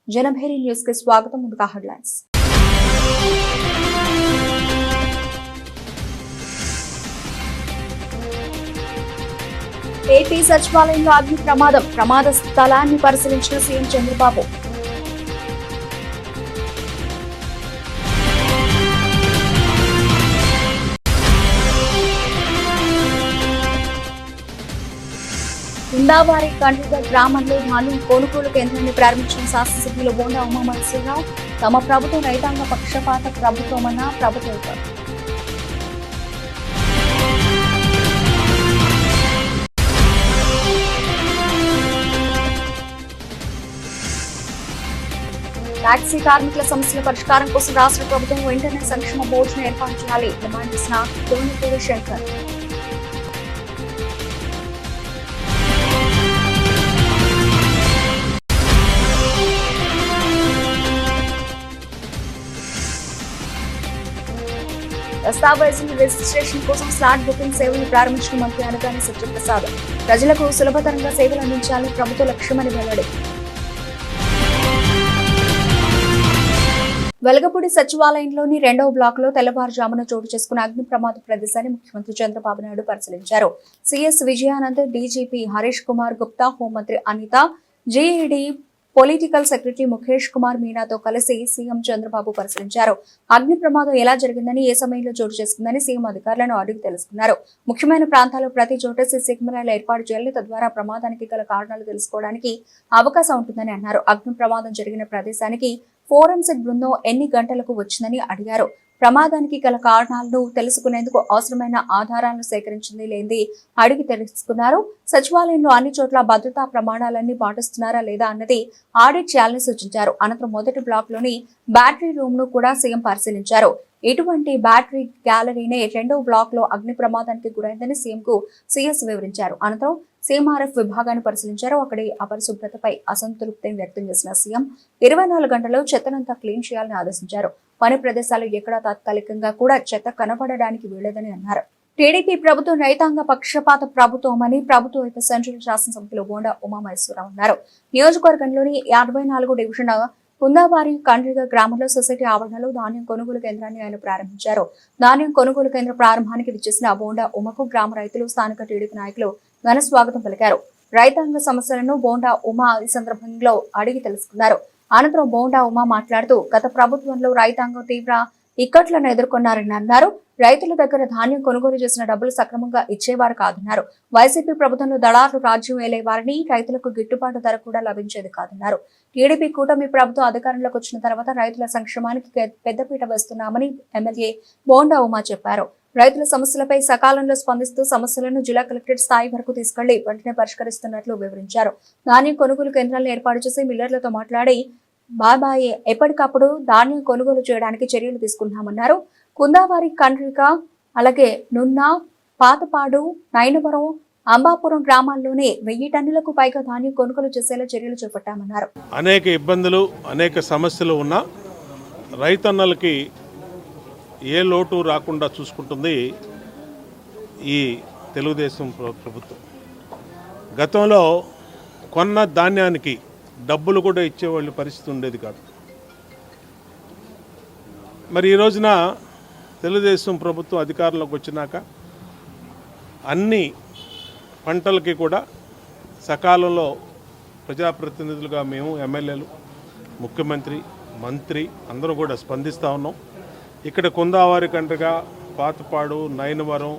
Janabheri news కి స్వాగతం. ముందుగా హెడ్లైన్స్. ఏపీ సచివాలయంలో అగ్ని ప్రమాద స్థలాన్ని పరిశీలించిన సీఎం చంద్రబాబు. కుందావారి కండ్రిగ గ్రామంలో ధాన్యం కొనుగోలు కేంద్రాన్ని ప్రారంభించిన శాసనసభ్యులు బోండా ఉమామహేశ్వరరావు. తమ ప్రభుత్వం రైతాంగ పక్షపాత ప్రభుత్వమన్న ప్రభుత్వం. టాక్సీ కార్మికుల సమస్యల పరిష్కారం కోసం రాష్ట్ర ప్రభుత్వం వెంటనే సంక్షేమ బోర్డును ఏర్పాటు చేయాలి డిమాండ్ చేసిన కోనపూడి శంకర్. దస్తావేజుల రిజిస్ట్రేషన్ కోసం స్లాట్ బుకింగ్ సేవలను ప్రారంభించిన మంత్రి అనగాని సత్యప్రసాద్. ప్రజలకు సులభతరంగా సేవలు అందించాలని ప్రభుత్వ లక్ష్యమని వెల్లడి. వెలగపూడి సచివాలయంలోని 2వ బ్లాక్ లో తెల్లవారుజామున చోటు చేసుకున్న అగ్ని ప్రమాద ప్రదేశాన్ని ముఖ్యమంత్రి చంద్రబాబు నాయుడు పరిశీలించారు. సిఎస్ విజయానంద్, డీజీపీ హరీష్ కుమార్ గుప్తా, హోంమంత్రి అనిత, జేఈడీ పొలిటికల్ సెక్రటరీ ముఖేష్ కుమార్ మీనాతో కలిసి సీఎం చంద్రబాబు పరిశీలించారు. అగ్ని ప్రమాదం ఎలా జరిగిందని, ఏ సమయంలో చోటు చేసుకుందని సీఎం అధికారులను అడిగి తెలుసుకున్నారు. ముఖ్యమైన ప్రాంతాల్లో ప్రతి చోట సీసీ కెమెరాలు ఏర్పాటు చేయాలని, తద్వారా ప్రమాదానికి గల కారణాలు తెలుసుకోవడానికి అవకాశం ఉంటుందని అన్నారు. అగ్ని ప్రమాదం జరిగిన ప్రదేశానికి ఫోరెన్సిక్ బృందం ఎన్ని గంటలకు వచ్చిందని అడిగారు. ప్రమాదానికి గల కారణాలను తెలుసుకునేందుకు అవసరమైన ఆధారాలను సేకరించింది లేని అడిగి తెలుసుకున్నారు. సచివాలయంలో అన్ని చోట్ల భద్రతా ప్రమాణాలన్నీ పాటిస్తున్నారా లేదా అన్నది ఆడిట్ చేయాలని సూచించారు. అనంతరం మొదటి బ్లాక్ లోని బ్యాటరీ రూమ్ ను కూడా సీఎం పరిశీలించారు. ఇటువంటి బ్యాటరీ గ్యాలరీనే 2వ బ్లాక్ లో అగ్ని ప్రమాదానికి గురైందని సీఎం కు సీఎస్ వివరించారు. అనంతరం సీఎంఆర్ఎఫ్ విభాగాన్ని పరిశీలించారు. అక్కడి అపరిశుభ్రతపై అసంతృప్తి వ్యక్తం చేసిన సీఎం 24 గంటల్లో చెత్తనంతా క్లీన్ చేయాలని ఆదేశించారు. పని ప్రదేశాలు ఎక్కడా తాత్కాలికంగా కూడా చెత్త కనపడడానికి వీలేదని అన్నారు. టీడీపీ ప్రభుత్వం రైతాంగ పక్షపాత ప్రభుత్వమని ప్రభుత్వ ఉప సెంట్రల్ శాసనసభ్యులు బోండా ఉమామహేశ్వరరావు అన్నారు. నియోజకవర్గంలోని 54 డివిజన్ కుందావారి కండ్రిగ గ్రామంలో సొసైటీ ఆవరణలో ధాన్యం కొనుగోలు కేంద్రాన్ని ఆయన ప్రారంభించారు. ధాన్యం కొనుగోలు కేంద్ర ప్రారంభానికి విచ్చేసిన బోండా ఉమకు గ్రామ రైతులు, స్థానిక టీడీపీ నాయకులు ఘన స్వాగతం పలికారు. రైతాంగ సమస్యలను బోండా ఉమా ఈ సందర్భంలో అడిగి తెలుసుకున్నారు. అనంతరం బోండా ఉమా మాట్లాడుతూ గత ప్రభుత్వంలో రైతాంగం తీవ్ర ఇక్కట్లను ఎదుర్కొన్నారని అన్నారు. రైతుల దగ్గర ధాన్యం కొనుగోలు చేసిన డబ్బులు సక్రమంగా ఇచ్చేవారు కాదన్నారు. వైసీపీ ప్రభుత్వంలో దళారులు రాజ్యం ఏలేవారని, రైతులకు గిట్టుబాటు ధర కూడా లభించేది కాదన్నారు. టీడీపీ కూటమి ప్రభుత్వం అధికారంలోకి వచ్చిన తర్వాత రైతుల సంక్షేమానికి పెద్దపీట వేస్తున్నామని ఎమ్మెల్యే బోండా ఉమా చెప్పారు. రైతుల సమస్యలపై సకాలంలో స్పందిస్తూ సమస్యలను జిల్లా కలెక్టరేట్ స్థాయి వరకు తీసుకెళ్లి వెంటనే పరిష్కరిస్తున్నట్లు వివరించారు. ధాన్యం కొనుగోలు కేంద్రాలను ఏర్పాటు చేసి మిల్లర్లతో మాట్లాడి బాబాయ్ ఎప్పటికప్పుడు ధాన్యం కొనుగోలు చేయడానికి చర్యలు తీసుకుంటున్నామన్నారు. కుందావారి కండ్రిక, అలాగే నున్న, పాతపాడు, నైనవరం, అంబాపురం గ్రామాల్లోనే 1000 టన్నులకు పైగా ధాన్యం కొనుగోలు చేసేలా చర్యలు చేపట్టామన్నారు. అనేక ఇబ్బందులు, అనేక సమస్యలు ఉన్న రైతన్నలకి ఏ లోటు రాకుండా చూసుకుంటుంది ఈ తెలుగుదేశం ప్రభుత్వం. గతంలో కొన్న ధాన్యానికి డబ్బులు కూడా ఇచ్చేవాళ్ళు పరిస్థితి ఉండేది కాదు. మరి ఈ రోజున తెలుగుదేశం ప్రభుత్వం అధికారంలోకి వచ్చినాక అన్ని పంటలకి కూడా సకాలంలో ప్రజాప్రతినిధులుగా మేము, ఎమ్మెల్యేలు, ముఖ్యమంత్రి, మంత్రి అందరూ కూడా స్పందిస్తూ ఉన్నాం. ఇక్కడ కుందావారి కండ్రిగ, పాతపాడు, నైనవరం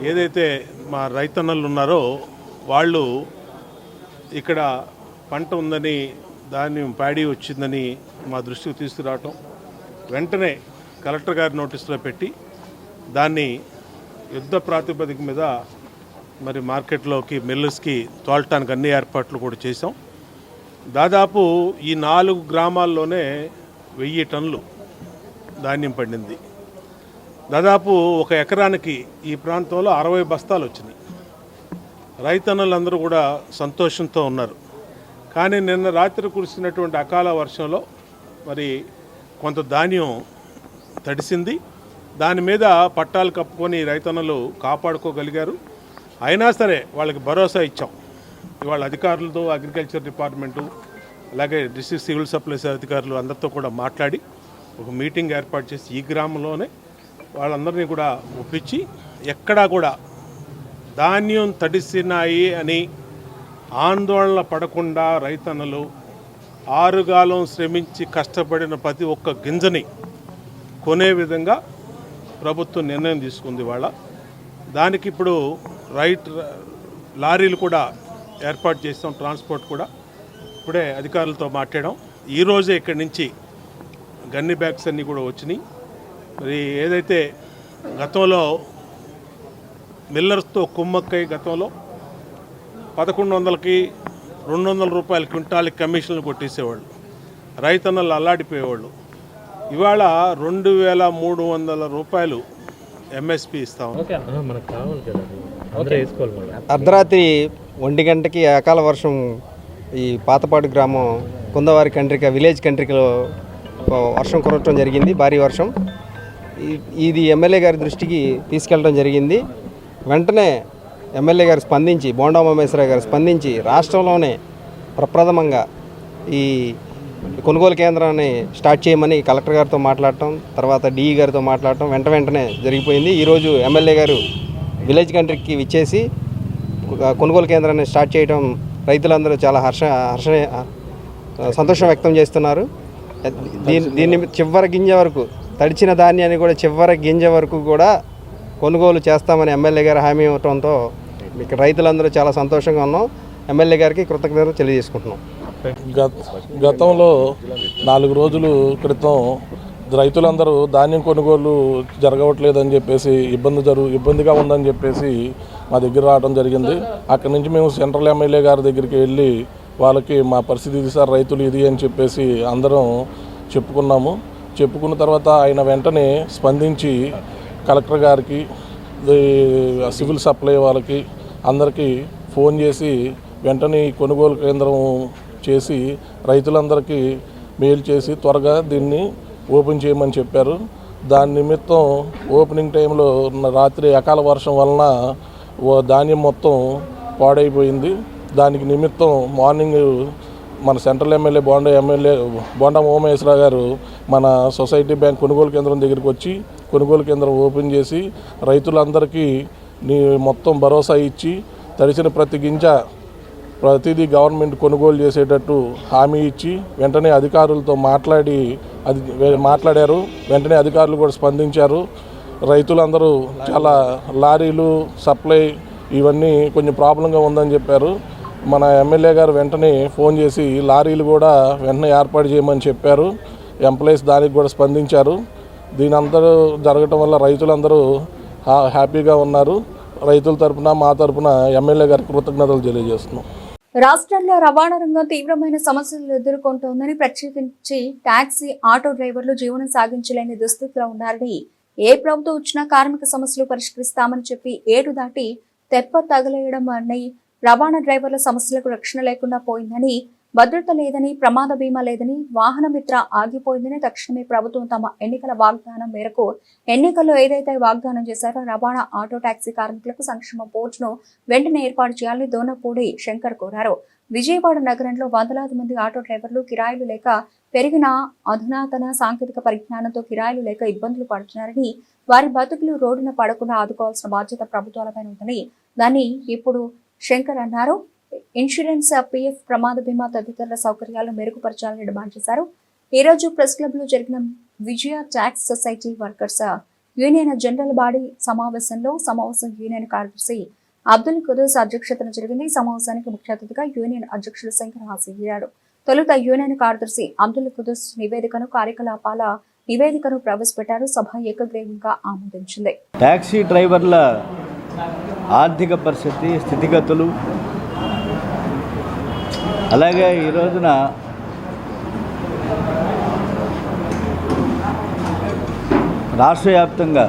ఏదైతే మా రైతన్నలు ఉన్నారో వాళ్ళు ఇక్కడ పంట ఉందని, ధాన్యం ప్యాడీ వచ్చిందని మా దృష్టికి తీసుకురావటం, వెంటనే కలెక్టర్ గారి నోటీసులో పెట్టి దాన్ని యుద్ధ ప్రాతిపదిక మీద మరి మార్కెట్లోకి, మిల్లర్స్కి తోలటానికి అన్ని ఏర్పాట్లు కూడా చేసాం. దాదాపు ఈ 4 గ్రామాల్లోనే 1000 టన్నులు ధాన్యం పండింది. దాదాపు 1 ఎకరానికి ఈ ప్రాంతంలో 60 బస్తాలు వచ్చినాయి. రైతన్నలందరూ కూడా సంతోషంతో ఉన్నారు. కానీ నిన్న రాత్రి కురిసినటువంటి అకాల వర్షంలో మరి కొంత ధాన్యం తడిసింది. దాని మీద పట్టాలు కప్పుకొని రైతన్నలు కాపాడుకోగలిగారు. అయినా సరే వాళ్ళకి భరోసా ఇచ్చాం. ఇవాళ అధికారులతో, అగ్రికల్చర్ డిపార్ట్మెంటు, అలాగే డిస్ట్రిక్ట్ సివిల్ సప్లైస్ అధికారులు అందరితో కూడా మాట్లాడి ఒక మీటింగ్ ఏర్పాటు చేసి ఈ గ్రామంలోనే వాళ్ళందరినీ కూడా ఒప్పించి ఎక్కడా కూడా ధాన్యం తడిసినాయి అని ఆందోళన పడకుండా రైతన్నలు ఆరుగాలం శ్రమించి కష్టపడిన ప్రతి ఒక్క గింజని కొనే విధంగా ప్రభుత్వం నిర్ణయం తీసుకుంది వాళ్ళ. దానికి ఇప్పుడు లారీలు కూడా ఏర్పాటు చేస్తాం, ట్రాన్స్పోర్ట్ కూడా ఇప్పుడే అధికారులతో మాట్లాడాం. ఈరోజే ఇక్కడి నుంచి గన్ని బ్యాగ్స్ అన్నీ కూడా వచ్చినాయి. మరి ఏదైతే గతంలో మిల్లర్స్తో కుమ్మక్కై గతంలో 1100కి 200 రూపాయల క్వింటాల్కి కమిషన్లు కొట్టేసేవాళ్ళు, రైతన్నలు అల్లాడిపోయేవాళ్ళు. ఇవాళ 2300 రూపాయలు ఎంఎస్పి ఇస్తాం. అర్ధరాత్రి 1 గంటకి అకాల వర్షం ఈ పాతపాడు గ్రామం కుందవారి కంట్రిక విలేజ్ కంట్రికలో వర్షం కురవటం జరిగింది, భారీ వర్షం. ఇది ఎమ్మెల్యే గారి దృష్టికి తీసుకెళ్ళడం జరిగింది. వెంటనే ఎమ్మెల్యే గారు స్పందించి, బోండా ఉమామహేశ్వరరావు గారు స్పందించి రాష్ట్రంలోనే ప్రప్రథమంగా ఈ కొనుగోలు కేంద్రాన్ని స్టార్ట్ చేయమని కలెక్టర్ గారితో మాట్లాడటం, తర్వాత డిఈ గారితో మాట్లాడటం వెంటనే జరిగిపోయింది. ఈరోజు ఎమ్మెల్యే గారు విలేజ్ కంట్రీకి విచ్చేసి కొనుగోలు కేంద్రాన్ని స్టార్ట్ చేయడం రైతులందరూ చాలా సంతోషం వ్యక్తం చేస్తున్నారు. దీన్ని చివరి గింజ వరకు, తడిచిన ధాన్యాన్ని కూడా చివరి గింజ వరకు కూడా కొనుగోలు చేస్తామని ఎమ్మెల్యే గారు హామీ ఇవ్వడంతో ఇక్కడ రైతులందరూ చాలా సంతోషంగా ఉన్నాం. ఎమ్మెల్యే గారికి కృతజ్ఞతలు తెలియజేసుకుంటున్నాం. గతంలో 4 రోజుల క్రితం రైతులందరూ ధాన్యం కొనుగోలు జరగవట్లేదని చెప్పేసి ఇబ్బందిగా ఉందని చెప్పేసి మా దగ్గర రావడం జరిగింది. అక్కడి నుంచి మేము సెంట్రల్ ఎమ్మెల్యే గారి దగ్గరికి వెళ్ళి వాళ్ళకి మా పరిస్థితి ఇది సార్, రైతులు ఇది అని చెప్పేసి అందరం చెప్పుకున్న తర్వాత ఆయన వెంటనే స్పందించి కలెక్టర్ గారికి, సివిల్ సప్లై వాళ్ళకి అందరికీ ఫోన్ చేసి వెంటనే కొనుగోలు కేంద్రం చేసి రైతులందరికీ మెయిల్ చేసి త్వరగా దీన్ని ఓపెన్ చేయమని చెప్పారు. దాని నిమిత్తం ఓపెనింగ్ టైంలో రాత్రి అకాల వర్షం వలన ధాన్యం మొత్తం పాడైపోయింది. దానికి నిమిత్తం మార్నింగ్ మన సెంట్రల్ ఎమ్మెల్యే బోండా ఉమామహేశ్వరరావు గారు మన సొసైటీ బ్యాంక్ కొనుగోలు కేంద్రం దగ్గరికి వచ్చి కొనుగోలు కేంద్రం ఓపెన్ చేసి రైతులందరికీ మొత్తం భరోసా ఇచ్చి తడిసిన ప్రతి గింజ ప్రతిదీ గవర్నమెంట్ కొనుగోలు చేసేటట్టు హామీ ఇచ్చి వెంటనే అధికారులతో మాట్లాడారు. వెంటనే అధికారులు కూడా స్పందించారు. రైతులందరూ చాలా లారీలు సప్లై ఇవన్నీ కొంచెం ప్రాబ్లంగా ఉందని చెప్పారు. మన ఎమ్మెల్యే గారు వెంటనే ఫోన్ చేసి లారీలు కూడా వెంటనే ఏర్పాటు చేయమని చెప్పారు. ఎంప్లాయీస్ దానికి కూడా స్పందించారు. దీని అందరూ జరగటం వల్ల రైతులందరూ హ్యాపీగా ఉన్నారు. రైతుల తరపున మా తరపున ఎమ్మెల్యే గారికి కృతజ్ఞతలు తెలియజేస్తున్నాం. రాష్ట్రంలో రవాణా రంగం తీవ్రమైన సమస్యలు ఎదుర్కొంటోందని, ప్రత్యేకించి టాక్సీ, ఆటో డ్రైవర్లు జీవనం సాగించలేని దుస్థితిలో ఉన్నారని, ఏ ప్రభుత్వం వచ్చినా కార్మిక సమస్యలు పరిష్కరిస్తామని చెప్పి ఏడు దాటి తెప్ప తగలేయడం అని, రవాణా డ్రైవర్ల సమస్యలకు రక్షణ లేకుండా పోయిందని, భద్రత లేదని, ప్రమాద బీమా లేదని, వాహన మిత్ర ఆగిపోయిందని తక్షణమే ప్రభుత్వం తమ ఎన్నికల వాగ్దానం మేరకు ఎన్నికల్లో ఏదైతే వాగ్దానం చేశారో రవాణా, ఆటో, టాక్సీ కార్మికులకు సంక్షేమ బోర్డును వెంటనే ఏర్పాటు చేయాలని దోనపూడి శంకర్ కోరారు. విజయవాడ నగరంలో వందలాది మంది ఆటో డ్రైవర్లు కిరాయిలు లేక, పెరిగిన అధునాతన సాంకేతిక పరిజ్ఞానంతో కిరాయిలు లేక ఇబ్బందులు పడుతున్నారని, వారి బతుకులు రోడ్డున పడకుండా ఆదుకోవాల్సిన బాధ్యత ప్రభుత్వాలపై ఉందని దాన్ని ఇప్పుడు శంకర్ అన్నారు. ఇన్సూరెన్స్, పిఎఫ్, ప్రమాద బీమా తదితర సౌకర్యాలు మెరుగుపరచాలని డిమాండ్ చేశారు. ఈ రోజు ప్రెస్ క్లబ్ లో జరిగిన Vijaya tax society workers union general body సమావేశం యూనియన్ కార్యదర్శి అబ్దుల్ కుదూస్ అధ్యక్షతన జరిగింది. సమావేశానికి ముఖ్య అతిథిగా యూనియన్ అధ్యక్షుడు శంకర్ హాజరయ్యారు. తొలుత యూనియన్ కార్యదర్శి అబ్దుల్ కుదూస్ కార్యకలాపాల నివేదికను ప్రవేశపెట్టారు. సభ ఏకగ్రీవంగా ఆమోదించింది. టాక్సీ డ్రైవర్ల ఆర్థిక పరిస్థితి, స్థితిగతులు, అలాగే ఈ రోజున రాష్ట్ర వ్యాప్తంగా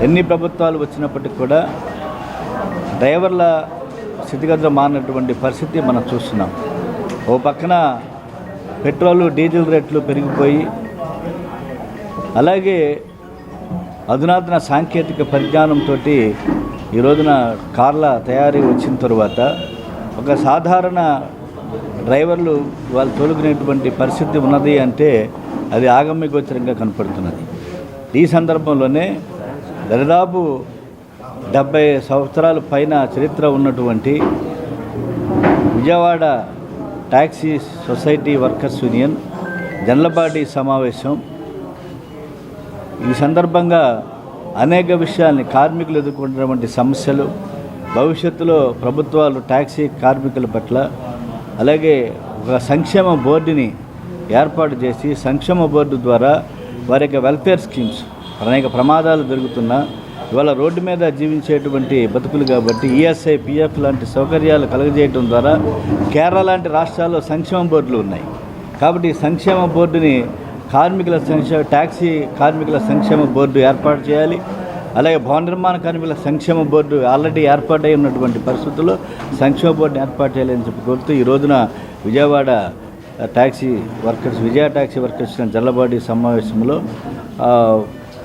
ఎన్ని ప్రభుత్వాలు వచ్చినప్పటికీ కూడా డ్రైవర్ల స్థితిగతులు మారినటువంటి పరిస్థితి మనం చూస్తున్నాం. ఓ పక్కన పెట్రోలు, డీజిల్ రేట్లు పెరిగిపోయి, అలాగే అధునాతన సాంకేతిక పరిజ్ఞానంతో ఈ రోజున కార్ల తయారీ వచ్చిన తరువాత ఒక సాధారణ డ్రైవర్లు వాళ్ళు తోలుకునేటువంటి పరిస్థితి ఉన్నది అంటే అది ఆగమ్యగోచరంగా కనపడుతున్నది. ఈ సందర్భంలోనే దాదాపు 70 సంవత్సరాల పైన చరిత్ర ఉన్నటువంటి Vijayawada taxi society workers union general సమావేశం ఈ సందర్భంగా అనేక విషయాల్ని కార్మికులు ఎదుర్కొంటున్నటువంటి సమస్యలు, భవిష్యత్తులో ప్రభుత్వాలు ట్యాక్సీ కార్మికుల పట్ల, అలాగే ఒక సంక్షేమ బోర్డుని ఏర్పాటు చేసి సంక్షేమ బోర్డు ద్వారా వారి యొక్క వెల్ఫేర్ స్కీమ్స్ అనేక ప్రమాదాలు జరుగుతున్నా ఇవాళ రోడ్డు మీద జీవించేటువంటి బతుకులు కాబట్టి ఈఎస్ఐ, పిఎఫ్ లాంటి సౌకర్యాలు కలుగజేయడం ద్వారా కేరళ లాంటి రాష్ట్రాల్లో సంక్షేమ బోర్డులు ఉన్నాయి. కాబట్టి ఈ సంక్షేమ బోర్డుని ట్యాక్సీ కార్మికుల సంక్షేమ బోర్డు ఏర్పాటు చేయాలి. అలాగే భవన నిర్మాణ కార్మికుల సంక్షేమ బోర్డు ఆల్రెడీ ఏర్పాటై ఉన్నటువంటి పరిస్థితుల్లో సంక్షేమ బోర్డుని ఏర్పాటు చేయాలని చెప్పి కోరుతూ ఈ రోజున విజయ ట్యాక్సీ వర్కర్స్ జల్లబాడీ సమావేశంలో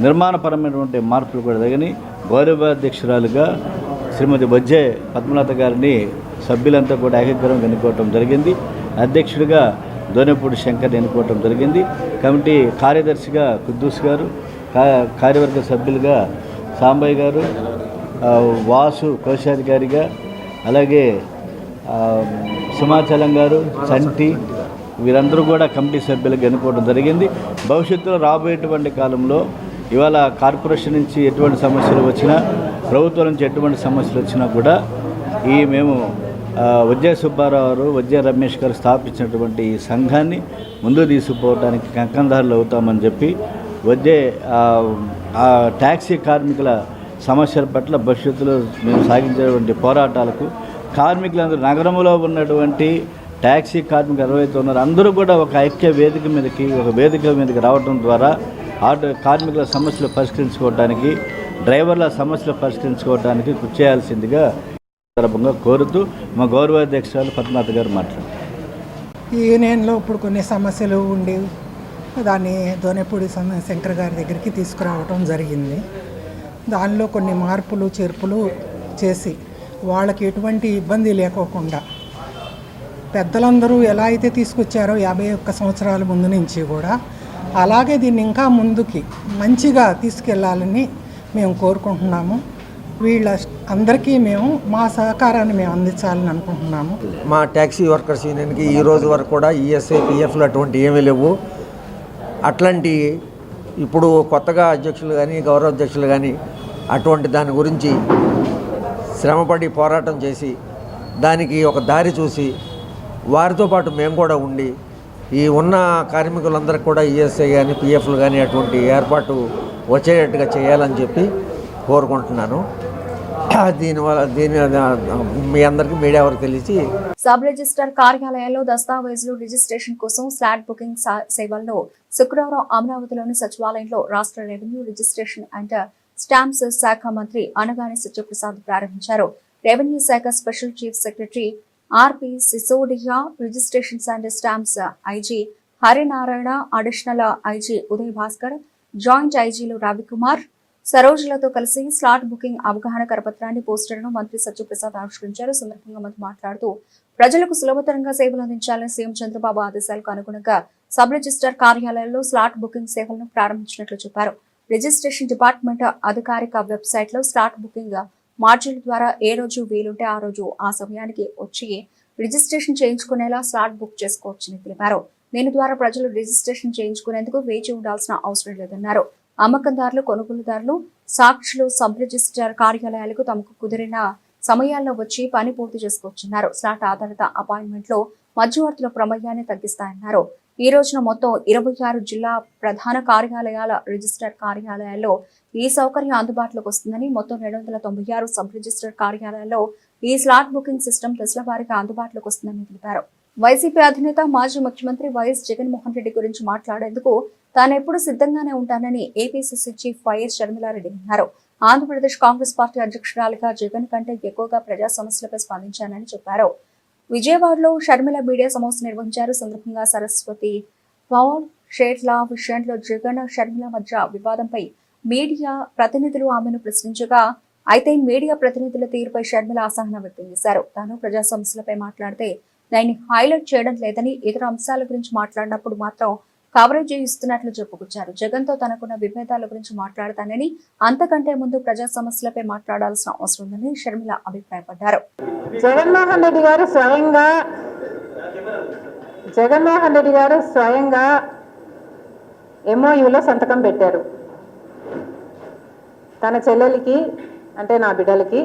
నిర్మాణపరమైనటువంటి మార్పులు కూడా తగని గౌరవాధ్యక్షురాలుగా శ్రీమతి బొజ్జే పద్మనాథ గారిని సభ్యులంతా కూడా ఏకగ్రహం ఎన్నుకోవటం జరిగింది. అధ్యక్షుడిగా దోనేపూడి శంకర్ ఎన్నుకోవటం జరిగింది. కమిటీ కార్యదర్శిగా కుద్దూస్ గారు, కార్యవర్గ సభ్యులుగా సాంబయ్య గారు, వాసు కోశాధికారిగా, అలాగే సింహాచలం గారు, చంటి వీరందరూ కూడా కమిటీ సభ్యులుగా ఎన్నుకోవడం జరిగింది. భవిష్యత్తులో రాబోయేటువంటి కాలంలో ఇవాళ కార్పొరేషన్ నుంచి ఎటువంటి సమస్యలు వచ్చినా, ప్రభుత్వం నుంచి ఎటువంటి సమస్యలు వచ్చినా కూడా మేము వజ్జే సుబ్బారావు గారు, వజ్జే రమేష్ గారు స్థాపించినటువంటి ఈ సంఘాన్ని ముందుకు తీసుకుపోవడానికి కంకణదారులు అవుతామని చెప్పి ట్యాక్సీ కార్మికుల సమస్యల పట్ల భవిష్యత్తులో మేము సాగించేటువంటి పోరాటాలకు కార్మికులందరూ నగరంలో ఉన్నటువంటి ట్యాక్సీ కార్మికులు ఎవరైతే ఉన్నారో అందరూ కూడా ఒక వేదిక మీదకి రావడం ద్వారా కార్మికుల సమస్యలు పరిష్కరించుకోవడానికి, డ్రైవర్ల సమస్యలు పరిష్కరించుకోవడానికి కృషి చేయాల్సిందిగా సందర్భంగా కోరుతూ మా గౌరవాధ్యక్షురాలు పద్మనాథ గారు మాట్లాడారు. ఈ యూనియన్లో ఇప్పుడు కొన్ని సమస్యలు ఉండేవి, దాన్ని దోనేపూడి శంకర్ గారి దగ్గరికి తీసుకురావడం జరిగింది. దానిలో కొన్ని మార్పులు చేర్పులు చేసి వాళ్ళకి ఎటువంటి ఇబ్బంది లేకోకుండా పెద్దలందరూ ఎలా అయితే తీసుకొచ్చారో 51 సంవత్సరాల ముందు నుంచి కూడా అలాగే దీన్ని ఇంకా ముందుకి మంచిగా తీసుకెళ్ళాలని మేము కోరుకుంటున్నాము. వీళ్ళ అందరికీ మేము మా సహకారాన్ని మేము అందించాలని అనుకుంటున్నాము. మా ట్యాక్సీ వర్కర్స్ యూనియన్కి ఈ రోజు వరకు కూడా ఈఎస్ఐ, పిఎఫ్లు అటువంటి ఏమీ లేవు. అట్లాంటి ఇప్పుడు కొత్తగా అధ్యక్షులు కానీ గౌరవాధ్యక్షులు కానీ అటువంటి దాని గురించి శ్రమపడి పోరాటం చేసి దానికి ఒక దారి చూసి వారితో పాటు మేము కూడా ఉండి ఈ ఉన్న కార్మికులందరికీ కూడా ఈఎస్ఐ కానీ పిఎఫ్లు కానీ అటువంటి ఏర్పాటు వచ్చేటట్టుగా చేయాలని చెప్పి కోరుకుంటున్నాను. దీని మీ అందరికీ మీడియా వరకు తెలిసి సబ్ రిజిస్టర్ కార్యాలయాల్లో దస్తావేజులు రిజిస్ట్రేషన్ కోసం స్లాట్ బుకింగ్ సేవలను శుక్రవారం అమరావతిలోని సచివాలయంలో రాష్ట్ర రెవెన్యూ రిజిస్ట్రేషన్ అండ్ స్టాంప్స్ శాఖ మంత్రి అనగాని సత్యప్రసాద్ ప్రారంభించారు. రెవెన్యూ శాఖ special chief secretary RP Sisodia, registrations and stamps IG Harinarayana, additional IG Uday Bhaskar, joint ఐజీలు రవికుమార్, సరోజులతో కలిసి స్లాట్ బుకింగ్ అవగాహన కరపత్రాన్ని, పోస్టర్ను మంత్రి సత్యప్రసాద్ ఆవిష్కరించారు. సందర్భంగా మంత్రి మాట్లాడుతూ ప్రజలకు సులభతరంగా సేవలు అందించాలని సీఎం చంద్రబాబు ఆదేశాలకు అనుగుణంగా సబ్ రిజిస్టర్ కార్యాలయాల్లో స్లాట్ బుకింగ్ సేవలను ప్రారంభించినట్లు చెప్పారు. రిజిస్ట్రేషన్ డిపార్ట్మెంట్ అధికారిక వెబ్సైట్ లో స్లాట్ బుకింగ్ మాడ్యూల్ ద్వారా ఏ రోజు వీలుంటే ఆ రోజు ఆ సమయానికి వచ్చి రిజిస్ట్రేషన్ చేయించుకునేలా స్లాట్ బుక్ చేసుకోవచ్చని తెలిపారు. దీని ద్వారా ప్రజలు రిజిస్ట్రేషన్ చేయించుకునేందుకు వేచి ఉండాల్సిన అవసరం లేదన్నారు. అమ్మకందారులు, కొనుగోలుదారులు, సాక్షులు సబ్ రిజిస్టర్ కార్యాలయాలకు తమకు కుదిరిన సమయాల్లో వచ్చి పని పూర్తి చేసుకోవచ్చన్నారు. స్లాట్ ఆధారిత అపాయింట్మెంట్ లో మధ్యవర్తుల ప్రమేయాన్ని తగ్గిస్తాయన్నారు. ఈ రోజున మొత్తం 26 జిల్లా ప్రధాన కార్యాలయాల రిజిస్టర్ కార్యాలయాల్లో ఈ సౌకర్యం అందుబాటులోకి వస్తుందని, మొత్తం 296 సబ్ రిజిస్టర్ కార్యాలయాల్లో ఈ స్లాట్ బుకింగ్ సిస్టమ్ దశల వారీగా అందుబాటులోకి వస్తుందని తెలిపారు. వైసీపీ అధినేత మాజీ ముఖ్యమంత్రి వైఎస్ జగన్మోహన్ రెడ్డి గురించి మాట్లాడేందుకు తానెప్పుడు సిద్ధంగానే ఉంటానని ఏపీసీసీ చీఫ్ వైఎస్ షర్మిలారెడ్డి అన్నారు. ఆంధ్రప్రదేశ్ కాంగ్రెస్ పార్టీ అధ్యక్షురాలిగా జగన్ కంటే ఎక్కువగా ప్రజా సమస్యలపై స్పందించానని చెప్పారు. విజయవాడలో షర్మిల మీడియా సమావేశం నిర్వహించారు. సందర్భంగా సరస్వతి పవర్ షేర్ల విషయంలో జగన్, షర్మిల మధ్య వివాదంపై మీడియా ప్రతినిధులు ఆమెను ప్రశ్నించగా, అయితే మీడియా ప్రతినిధుల తీరుపై షర్మిల అసహనం వ్యక్తం చేశారు. తాను ప్రజా సమస్యలపై మాట్లాడితే దాన్ని హైలైట్ చేయడం లేదని, ఇతర అంశాల గురించి మాట్లాడినప్పుడు మాత్రం కవరేజ్ ఇస్తున్నట్లు చెప్పుకొచ్చారు. జగన్తో తనకున్న విభేదాల గురించి మాట్లాడతానని, అంతకంటే ముందు ప్రజా సమస్యలపై మాట్లాడాల్సిన అవసరం ఉందని షర్మిల అభిప్రాయపడ్డారు. జగన్మోహన్ రెడ్డి గారు స్వయంగా MOUలో సంతకం పెట్టారు. తన చెల్లెలికి అంటే నా బిడ్డలకి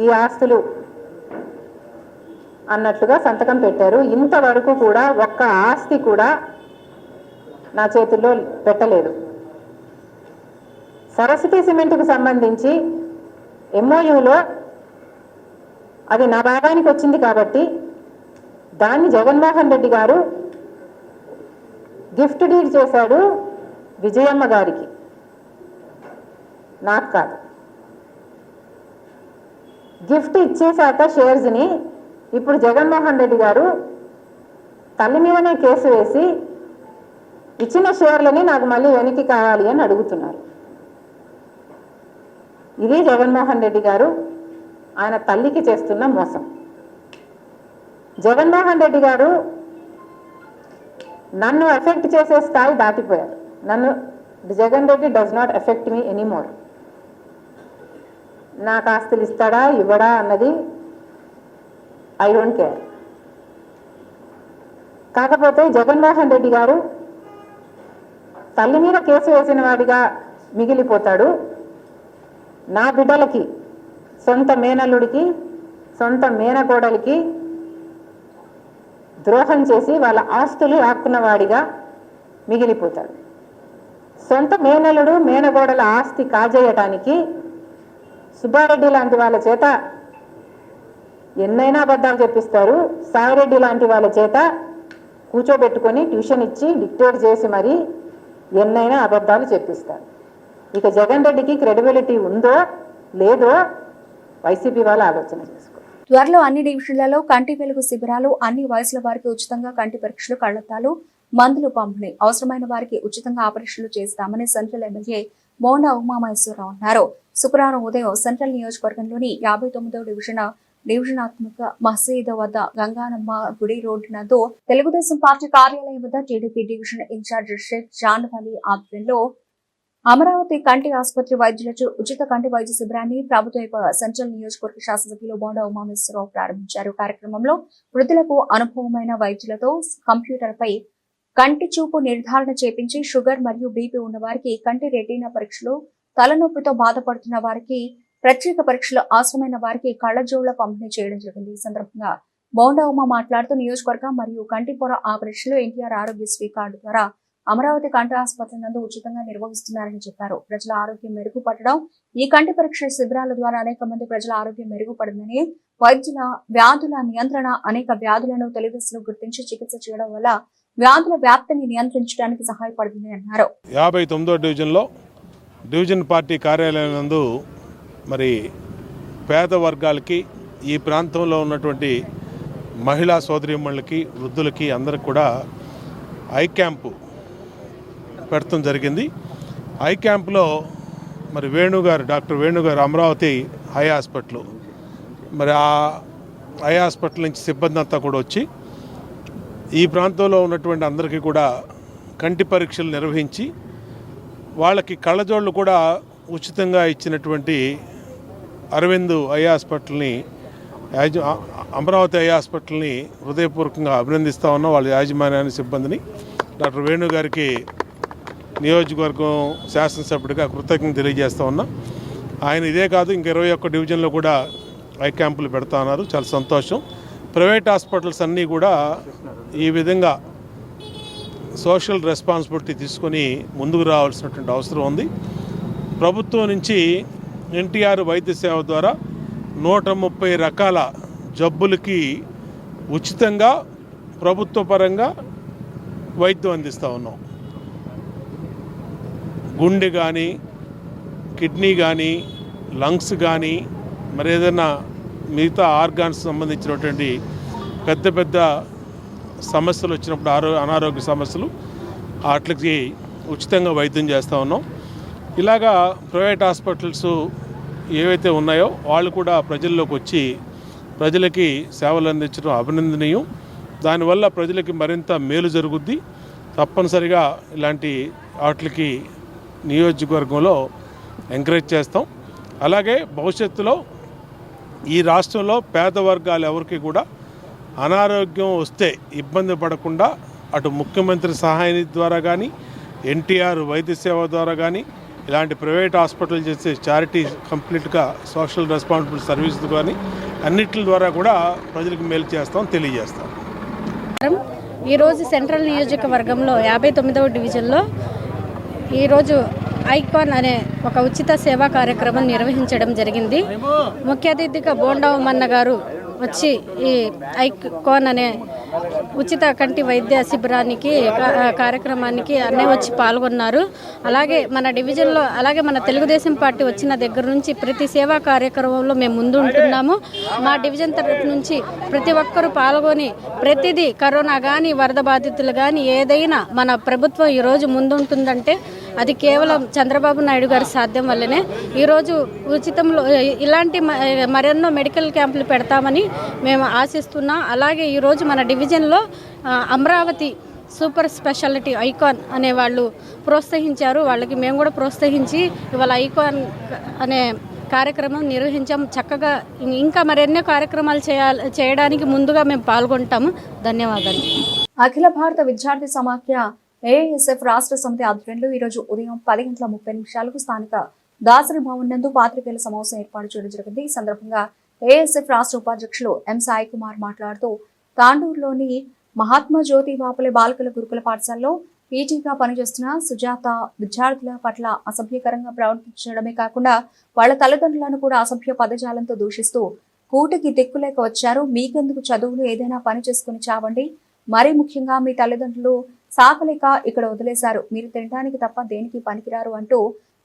ఈ ఆస్తులు అన్నట్లుగా సంతకం పెట్టారు. ఇంతవరకు కూడా ఒక్క ఆస్తి కూడా నా చేతుల్లో పెట్టలేదు. సరస్వతి సిమెంట్కు సంబంధించి MOUలో అది నా భాగానికి వచ్చింది కాబట్టి దాన్ని జగన్మోహన్ రెడ్డి గారు గిఫ్ట్ డీడ్ చేశాడు విజయమ్మ గారికి, నాకు కాదు. గిఫ్ట్ ఇచ్చేశాక షేర్స్ని ఇప్పుడు జగన్మోహన్ రెడ్డి గారు తల్లి మీదనే కేసు వేసి ఇచ్చిన షేర్లని నాకు మళ్ళీ వెనక్కి కావాలి అని అడుగుతున్నారు. ఇది జగన్మోహన్ రెడ్డి గారు ఆయన తల్లికి చేస్తున్న మోసం. జగన్మోహన్ రెడ్డి గారు నన్ను ఎఫెక్ట్ చేసే స్థాయి దాటిపోయారు. Jagan Reddy does not effect me anymore. నాకు ఆస్తులు ఇస్తాడా ఇవ్వడా అన్నది ఐ డోంట్ కేర్. కాకపోతే జగన్మోహన్ రెడ్డి గారు తల్లి మీద కేసు వేసిన వాడిగా మిగిలిపోతాడు. నా బిడ్డలకి, సొంత మేనల్లుడికి, సొంత మేనకోడలికి ద్రోహం చేసి వాళ్ళ ఆస్తులు లాక్కున్నవాడిగా మిగిలిపోతాడు. సొంత మేనల్లుడు మేనగోడల ఆస్తి కాజేయటానికి సుబ్బారెడ్డి లాంటి వాళ్ళ చేత ఎన్నైనా అబద్ధాలు చెప్పిస్తారు. సాయిరెడ్డి లాంటి వాళ్ళ చేత కూర్చోబెట్టుకొని ట్యూషన్ ఇచ్చి డిక్టేట్ చేసి మరి ఎన్నైనా అబద్ధాలు చెప్పిస్తారు. ఇక జగన్ రెడ్డికి క్రెడిబిలిటీ ఉందో లేదో వైసీపీ వాళ్ళు ఆలోచన చేసుకో. త్వరలో అన్ని డివిజన్లలో కంటి వెలుగు శిబిరాలు, అన్ని వయసుల వారికి ఉచితంగా కంటి పరీక్షలు, కళ్లద్దాలు, మందులు పంపిణీ, అవసరమైన వారికి ఉచితంగా ఆపరేషన్లు చేస్తామని సెంట్రల్ ఎమ్మెల్యే బోండా ఉమామహేశ్వరరావు అన్నారు. శుక్రవారం ఉదయం సెంట్రల్ నియోజకవర్గంలోని 59వ డివిజనాత్మక మసీదు వద్ద గంగానమ్మ గుడి రోడ్డు నందు తెలుగుదేశం పార్టీ కార్యాలయం వద్ద టీడీపీ డివిజన్ ఇన్ఛార్జ్ షేక్ జాన్వాలీ ఆధ్వర్యంలో అమరావతి కంటి ఆసుపత్రి వైద్యులకు ఉచిత కంటి వైద్య శిబిరాన్ని ప్రభుత్వ సెంట్రల్ నియోజకవర్గ శాసనసభ్యులు బోండా ఉమామహేశ్వరరావు ప్రారంభించారు. కార్యక్రమంలో వృద్ధులకు అనుభవమైన వైద్యులతో కంప్యూటర్ పై కంటి చూపు నిర్ధారణ చేపించి షుగర్ మరియు బీపీ ఉన్న వారికి కంటి రెటీనా పరీక్షలు, తలనొప్పితో బాధపడుతున్న వారికి ప్రత్యేక పరీక్షలు, అవసరమైన వారికి కళ్లజోళ్ల పంపిణీ చేయడం జరిగింది. ఈ సందర్భంగా బోండా ఉమా మాట్లాడుతూ నియోజకవర్గం మరియు కంటి పొర ఆపరేషన్లు ఎన్టీఆర్ ఆరోగ్యశ్రీ కార్డు ద్వారా అమరావతి కంటి ఆసుపత్రి నందు ఉచితంగా నిర్వహిస్తున్నారని చెప్పారు. ప్రజల ఆరోగ్యం మెరుగుపడడం, ఈ కంటి పరీక్ష శిబిరాల ద్వారా అనేక మంది ప్రజల ఆరోగ్యం మెరుగుపడిందని, వైద్యుల వ్యాధుల నియంత్రణ, అనేక వ్యాధులను తొలిదశలో గుర్తించి చికిత్స చేయడం వల్ల వ్యాధుల వ్యాప్తిని నియంత్రించడానికి సహాయపడుతుంది అన్నారు. 59వ డివిజన్లో డివిజన్ పార్టీ కార్యాలయం నందు మరి పేద వర్గాలకి, ఈ ప్రాంతంలో ఉన్నటువంటి మహిళా సోదరీమణులకి, వృద్ధులకి అందరికి కూడా ఐ క్యాంపు పెడతాం జరిగింది. ఐ క్యాంపులో మరి డాక్టర్ వేణుగారు అమరావతి ఐ హాస్పిటల్, మరి ఆ ఐ హాస్పిటల్ నుంచి సిబ్బంది అంతా కూడా వచ్చి ఈ ప్రాంతంలో ఉన్నటువంటి అందరికీ కూడా కంటి పరీక్షలు నిర్వహించి వాళ్ళకి కళ్ళజోళ్ళు కూడా ఉచితంగా ఇచ్చినటువంటి అరవింద్ ఐ హాస్పిటల్ని, అమరావతి ఐ హాస్పిటల్ని హృదయపూర్వకంగా అభినందిస్తూ ఉన్నాం. వాళ్ళ యాజమాన్యాన్ని, సిబ్బందిని. డాక్టర్ వేణు గారికి నియోజకవర్గం శాసనసభ్యుడిగా కృతజ్ఞత తెలియజేస్తూ ఉన్నాం. ఆయన ఇదే కాదు, ఇంక 21 డివిజన్లో కూడా ఐ క్యాంపులు పెడతా ఉన్నారు. చాలా సంతోషం. ప్రైవేట్ హాస్పిటల్స్ అన్నీ కూడా ఈ విధంగా సోషల్ రెస్పాన్సిబిలిటీ తీసుకొని ముందుకు రావాల్సినటువంటి అవసరం ఉంది. ప్రభుత్వం నుంచి ఎన్టీఆర్ వైద్య సేవ ద్వారా 130 రకాల జబ్బులకి ఉచితంగా ప్రభుత్వ పరంగా వైద్యం అందిస్తూ ఉన్నాం. గుండె కానీ, కిడ్నీ కానీ, లంగ్స్ కానీ, మరి ఏదైనా మిగతా ఆర్గాన్స్ సంబంధించినటువంటి పెద్ద పెద్ద సమస్యలు వచ్చినప్పుడు, అనారోగ్య సమస్యలు, వాటికి ఉచితంగా వైద్యం చేస్తూ ఉన్నాం. ఇలాగా ప్రైవేట్ హాస్పిటల్స్ ఏవైతే ఉన్నాయో వాళ్ళు కూడా ప్రజల్లోకి వచ్చి ప్రజలకి సేవలు అందించడం అభినందనీయం. దానివల్ల ప్రజలకి మరింత మేలు జరుగుద్ది. తప్పనిసరిగా ఇలాంటి వాటికి నియోజకవర్గంలో ఎంకరేజ్ చేస్తాం. అలాగే భవిష్యత్తులో ఈ రాష్ట్రంలో పేద వర్గాలు ఎవరికి కూడా అనారోగ్యం వస్తే ఇబ్బంది పడకుండా అటు ముఖ్యమంత్రి సహాయ నిధి ద్వారా కానీ, ఎన్టీఆర్ వైద్య సేవ ద్వారా కానీ, ఇలాంటి ప్రైవేట్ హాస్పిటల్ చేసే చారిటీ కంప్లీట్గా సోషల్ రెస్పాన్సిబుల్ సర్వీస్ కానీ అన్నిటి ద్వారా కూడా ప్రజలకు మేలు చేస్తాం, తెలియజేస్తాం. ఈరోజు సెంట్రల్ నియోజకవర్గంలో 59వ డివిజన్లో ఈరోజు ఐకాన్ అనే ఒక ఉచిత సేవా కార్యక్రమం నిర్వహించడం జరిగింది. ముఖ్య అతిథిగా బోండావమన్న గారు వచ్చి ఈ ఐకాన్ అనే ఉచిత కంటి వైద్య శిబిరానికి కార్యక్రమానికి అన్నయ్య వచ్చి పాల్గొన్నారు. అలాగే మన డివిజన్లో అలాగే మన తెలుగుదేశం పార్టీ వచ్చిన దగ్గర నుంచి ప్రతి సేవా కార్యక్రమంలో మేము ముందు ఉంటున్నాము. మా డివిజన్ తరఫు నుంచి ప్రతి ఒక్కరూ పాల్గొని ప్రతిదీ కరోనా కానీ వరద బాధితులు కానీ ఏదైనా మన ప్రభుత్వం ఈరోజు ముందుంటుందంటే అది కేవలం చంద్రబాబు నాయుడు గారి సాధ్యం వల్లనే. ఈరోజు ఉచితంలో ఇలాంటి మరెన్నో మెడికల్ క్యాంపులు పెడతామని మేము ఆశిస్తున్నాం. అలాగే ఈరోజు మన డివిజన్లో అమరావతి సూపర్ స్పెషాలిటీ ఐకాన్ అనే వాళ్ళు ప్రోత్సహించారు. వాళ్ళకి మేము కూడా ప్రోత్సహించి ఇవాళ ఐకాన్ అనే కార్యక్రమం నిర్వహించాం. చక్కగా ఇంకా మరెన్నో కార్యక్రమాలు చేయడానికి ముందుగా మేము పాల్గొంటాము. ధన్యవాదాలు. అఖిల భారత విద్యార్థి సమాఖ్య ఏఐఎస్ఎఫ్ రాష్ట్ర సమితి ఆధ్వర్యంలో ఈరోజు ఉదయం 10:30 స్థానిక దాసరి భవన్ నందు పాత్రికేయుల సమావేశం ఏర్పాటు చేయడం జరిగింది. ఈ సందర్భంగా ఏఐఎస్ఎఫ్ రాష్ట్ర ఉపాధ్యక్షులు ఎం సాయి కుమార్ మాట్లాడుతూ తాండూరులోని మహాత్మా జ్యోతి బాపులే బాలికల గురుకుల పాఠశాలలో పీటీగా పనిచేస్తున్న సుజాత విద్యార్థుల పట్ల అసభ్యకరంగా ప్రవర్తించడమే కాకుండా వాళ్ల తల్లిదండ్రులను కూడా అసభ్య పదజాలంతో దూషిస్తూ కూటికి దిక్కులేక వచ్చారు, మీకెందుకు చదువులు, ఏదైనా పని చేసుకుని చావండి, మరీ ముఖ్యంగా మీ తల్లిదండ్రులు సాకలేక ఇక్కడ వదిలేశారు, మీరు తినడానికి తప్ప దేనికి పనికిరారు అంటూ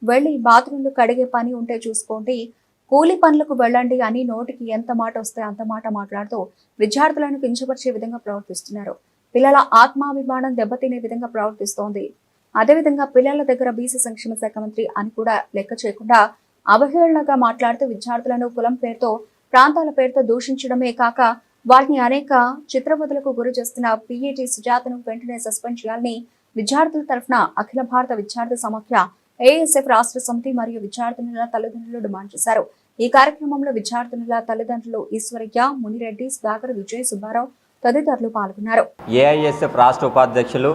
వెళ్లి బాత్రూంలు కడిగే పని ఉంటే చూసుకోండి, కూలి పనులకు వెళ్ళండి అని నోటికి ఎంత మాట వస్తే అంత మాట మాట్లాడుతూ విద్యార్థులను కించపరిచే విధంగా ప్రవర్తిస్తున్నారు. పిల్లల ఆత్మాభిమానం దెబ్బతినే విధంగా ప్రవర్తిస్తోంది. అదేవిధంగా పిల్లల దగ్గర బీసీ సంక్షేమ శాఖ మంత్రి అని కూడా లెక్క చేయకుండా అవహేళనగా మాట్లాడుతూ విద్యార్థులను కులం పేరుతో, ప్రాంతాల పేరుతో దూషించడమే కాక వారిని అనేక చిత్రవదలకు గురి చేస్తున్న పీఏటీ సుజాతను వెంటనే సస్పెండ్ చేయాలని విద్యార్థుల తరఫున అఖిల భారత విద్యార్థి సమాఖ్య ఏఐఎస్ఎఫ్ రాష్ట్ర సమితి మరియు విద్యార్థినుల తల్లిదండ్రులు డిమాండ్ చేశారు. ఈ కార్యక్రమంలో విద్యార్థినుల తల్లిదండ్రులు ఈశ్వరయ్య, మునిరెడ్డి, సుధాకర్, విజయ్, సుబ్బారావు తదితరులు పాల్గొన్నారు. ఏఐఎస్ఎఫ్ రాష్ట్ర ఉపాధ్యక్షులు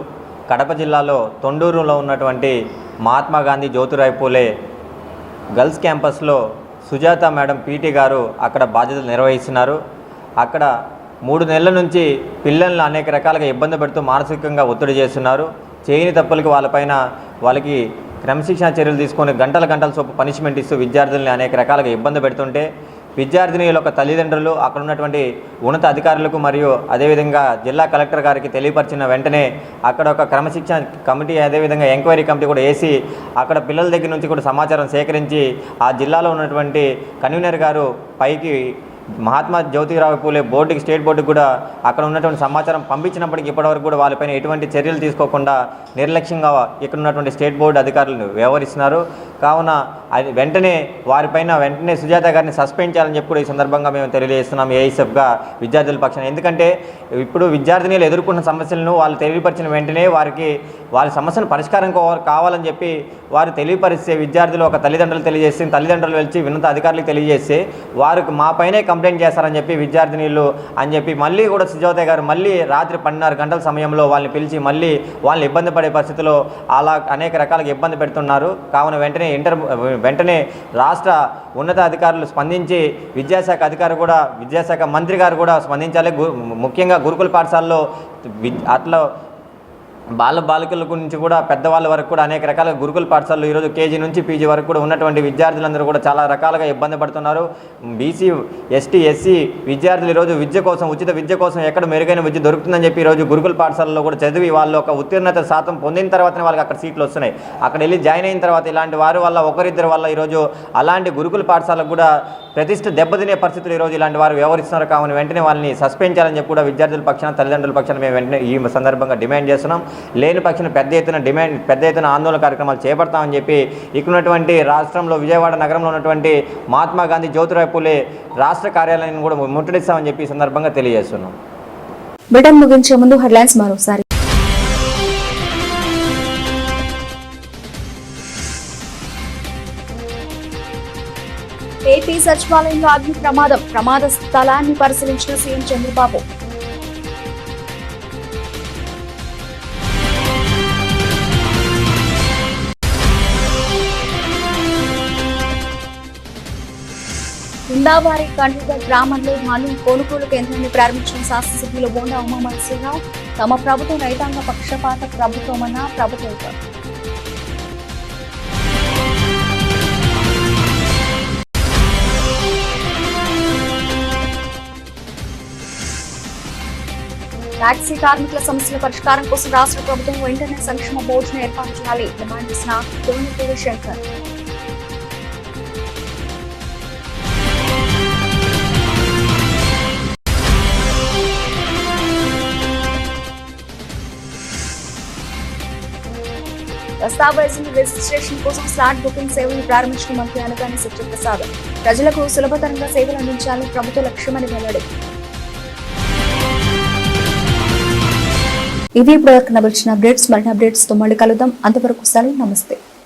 కడప జిల్లాలో తొండూరులో ఉన్నటువంటి మహాత్మా గాంధీ జ్యోతిరావు పూలే గర్ల్స్ క్యాంపస్లో సుజాత మేడం పీటీ గారు అక్కడ బాధ్యతలు నిర్వహిస్తున్నారు. అక్కడ 3 నెలల నుంచి పిల్లల్ని అనేక రకాలుగా ఇబ్బంది పెడుతూ మానసికంగా ఒత్తిడి చేస్తున్నారు. చేయని తప్పులకి వాళ్ళకి క్రమశిక్షణ చర్యలు తీసుకొని గంటల చొప్పు పనిష్మెంట్ ఇస్తూ విద్యార్థుల్ని అనేక రకాలుగా ఇబ్బంది పెడుతుంటే విద్యార్థిని యొక్క తల్లిదండ్రులు అక్కడ ఉన్నటువంటి ఉన్నత అధికారులకు మరియు అదేవిధంగా జిల్లా కలెక్టర్ గారికి తెలియపరిచిన వెంటనే అక్కడ ఒక క్రమశిక్షణ కమిటీ అదేవిధంగా ఎంక్వైరీ కమిటీ కూడా వేసి అక్కడ పిల్లల దగ్గర నుంచి కూడా సమాచారం సేకరించి ఆ జిల్లాలో ఉన్నటువంటి కన్వీనర్ గారు పైకి మహాత్మా జ్యోతిరావు పూలే బోర్డుకి, స్టేట్ బోర్డుకి కూడా అక్కడ ఉన్నటువంటి సమాచారం పంపించినప్పటికీ ఇప్పటివరకు కూడా వాళ్ళపైన ఎటువంటి చర్యలు తీసుకోకుండా నిర్లక్ష్యంగా ఇక్కడ ఉన్నటువంటి స్టేట్ బోర్డు అధికారులను వ్యవహరిస్తున్నారు. కావున అది వెంటనే వారిపైన సుజాత గారిని సస్పెండ్ చేయాలని చెప్పి కూడా ఈ సందర్భంగా మేము తెలియజేస్తున్నాం ఏఐఎస్ఎఫ్గా విద్యార్థుల పక్షాన. ఎందుకంటే ఇప్పుడు విద్యార్థినులు ఎదుర్కొన్న సమస్యలను వాళ్ళు తెలియపరిచిన వెంటనే వారి సమస్యను పరిష్కారం కావాలని చెప్పి వారు తెలియపరిస్తే విద్యార్థులు ఒక తల్లిదండ్రులు తెలియజేస్తే తల్లిదండ్రులు వెళ్ళి ఉన్నత అధికారులకు తెలియజేస్తే వారికి మా పైనే కంప్లైంట్ చేస్తారని చెప్పి విద్యార్థినులు అని చెప్పి మళ్ళీ కూడా సుజాత గారు మళ్ళీ రాత్రి 12:30 గంటల సమయంలో వాళ్ళని పిలిచి మళ్ళీ వాళ్ళని ఇబ్బంది పడే పరిస్థితిలో అలా అనేక రకాలుగా ఇబ్బంది పెడుతున్నారు. కావున వెంటనే రాష్ట్ర ఉన్నత అధికారులు స్పందించి విద్యాశాఖ మంత్రి గారు కూడా స్పందించాలి. ముఖ్యంగా గురుకుల పాఠశాలలో అట్లా బాలికల గురించి కూడా పెద్దవాళ్ళ వరకు కూడా అనేక రకాల గురుకుల పాఠశాలలో ఈరోజు కేజీ నుంచి పీజీ వరకు కూడా ఉన్నటువంటి విద్యార్థులందరూ కూడా చాలా రకాలుగా ఇబ్బంది పడుతున్నారు. బీసీ, ఎస్టీ, ఎస్సీ విద్యార్థులు ఈరోజు ఉచిత విద్య కోసం ఎక్కడ మెరుగైన విద్య దొరుకుతుందని చెప్పి ఈరోజు గురుకుల పాఠశాలలో కూడా చదివి వాళ్ళు ఒక ఉత్తీర్ణత శాతం పొందిన తర్వాతనే వాళ్ళకి అక్కడ సీట్లు వస్తున్నాయి. అక్కడ వెళ్ళి జాయిన్ అయిన తర్వాత ఇలాంటి వారి వల్ల ఒకరిద్దరి వల్ల ఈరోజు అలాంటి గురుకుల పాఠశాలకు కూడా ప్రతిష్ట దెబ్బతినే పరిస్థితులు ఈరోజు ఇలాంటి వారు వ్యవహరిస్తున్నారు. కావున వెంటనే వాళ్ళని సస్పెండ్ చేయాలని చెప్పి కూడా విద్యార్థుల పక్షాన తల్లిదండ్రుల పక్షాన మేము వెంటనే ఈ సందర్భంగా డిమాండ్ చేస్తున్నాం. లేని పక్షాన పెద్ద ఎత్తున ఆందోళన కార్యక్రమాలు చేపడతామని చెప్పి ఇక్కడ ఉన్నటువంటి రాష్ట్రంలో విజయవాడ నగరంలో ఉన్నటువంటి మహాత్మా గాంధీ జ్యోతిరావు పూలే రాష్ట్ర కార్యాలయాన్ని కూడా ముట్టడిస్తామని చెప్పి ఈ సందర్భంగా తెలియజేస్తున్నాం. బ్రిటన్ ముగించే ముందు హెడ్లైన్స్ మరోసారి. ఏపీ సచివాలయంలో అగ్ని ప్రమాద స్థలాన్ని పరిశీలించిన సీఎం చంద్రబాబు. కుందావారి కండ్రిగ గ్రామంలో ధాన్యం కొనుగోలు కేంద్రాన్ని ప్రారంభించిన శాసనసభ్యులు బోండా ఉమామహేశ్వరరావు. తమ ప్రభుత్వం రైతాంగ పక్షపాత ప్రభుత్వమన్న ప్రభుత్వం. టాక్సీ కార్మికుల సమస్యల పరిష్కారం కోసం రాష్ట్ర ప్రభుత్వం వెంటనే సంక్షేమ బోర్డును ఏర్పాటు చేయాలి డిమాండ్ చేసిన కోనపూడి శంకర్. దస్తావేజుల రిజిస్ట్రేషన్ కోసం స్లాట్ బుకింగ్ సేవలు ప్రారంభించిన మంత్రి అనగాని సత్యప్రసాద్. ప్రజలకు సులభతరంగా సేవలు అందించాలని ప్రభుత్వ లక్ష్యమని వెల్లడి. ఇది ఇప్పుడు నవల్చిన అప్డేట్స్. మరిన్ని అప్డేట్స్ తో మళ్ళీ కలుద్దాం. అంతవరకు సెలవు. నమస్తే.